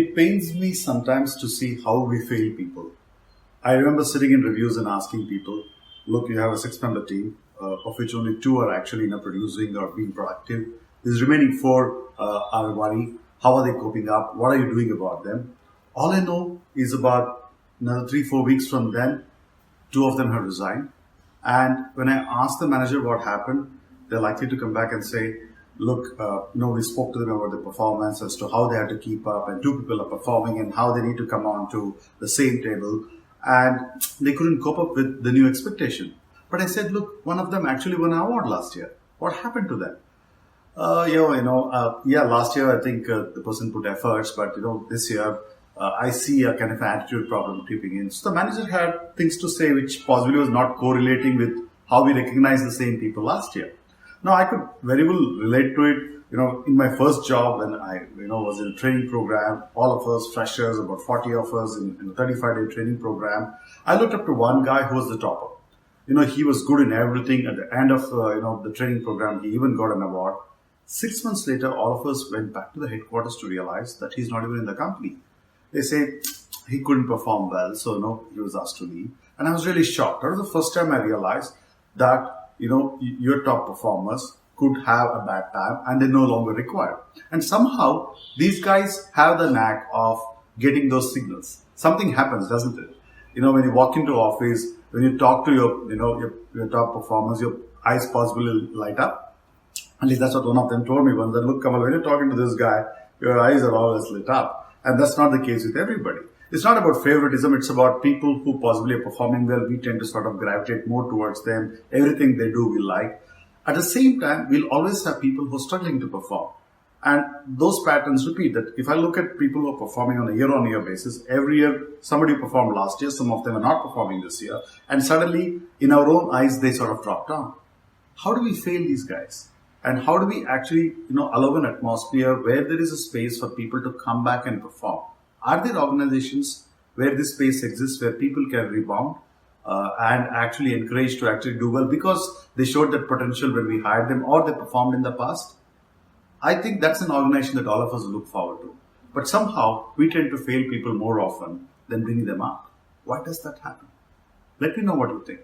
It pains me sometimes to see how we fail people. I remember sitting in reviews and asking people, look, you have a six-member team, of which only two are actually producing or being productive. These remaining four are worrying. How are they coping up? What are you doing about them? All I know is about another 3-4 weeks from then, two of them have resigned. And when I ask the manager what happened, they're likely to come back and say, look, we spoke to them about the performance as to how they had to keep up, and two people are performing and how they need to come on to the same table. And they couldn't cope up with the new expectation. But I said, look, one of them actually won an award last year. What happened to them? Last year I think the person put efforts, but this year I see a kind of attitude problem creeping in. So the manager had things to say which possibly was not correlating with how we recognize the same people last year. Now I could very well relate to it. In my first job when I was in a training program, all of us freshers, about 40 of us in a 35-day training program, I looked up to one guy who was the topper. He was good in everything. At the end of the training program, he even got an award. 6 months later, all of us went back to the headquarters to realize that he's not even in the company. They say he couldn't perform well, so he was asked to leave. And I was really shocked. That was the first time I realized that your top performers could have a bad time and they're no longer required. And somehow these guys have the knack of getting those signals. Something happens, doesn't it? When you walk into office, when you talk to your top performers, your eyes possibly light up. At least that's what one of them told me once. That, look, Kamal, when you're talking to this guy, your eyes are always lit up. And that's not the case with everybody. It's not about favoritism. It's about people who possibly are performing well. We tend to sort of gravitate more towards them. Everything they do, we like. At the same time, we'll always have people who are struggling to perform. And those patterns repeat. That if I look at people who are performing on a year-on-year basis, every year somebody performed last year, some of them are not performing this year. And suddenly, in our own eyes, they sort of drop down. How do we fail these guys? And how do we actually, allow an atmosphere where there is a space for people to come back and perform? Are there organizations where this space exists, where people can rebound and actually encouraged to actually do well because they showed that potential when we hired them or they performed in the past? I think that's an organization that all of us look forward to. But somehow we tend to fail people more often than bring them up. Why does that happen? Let me know what you think.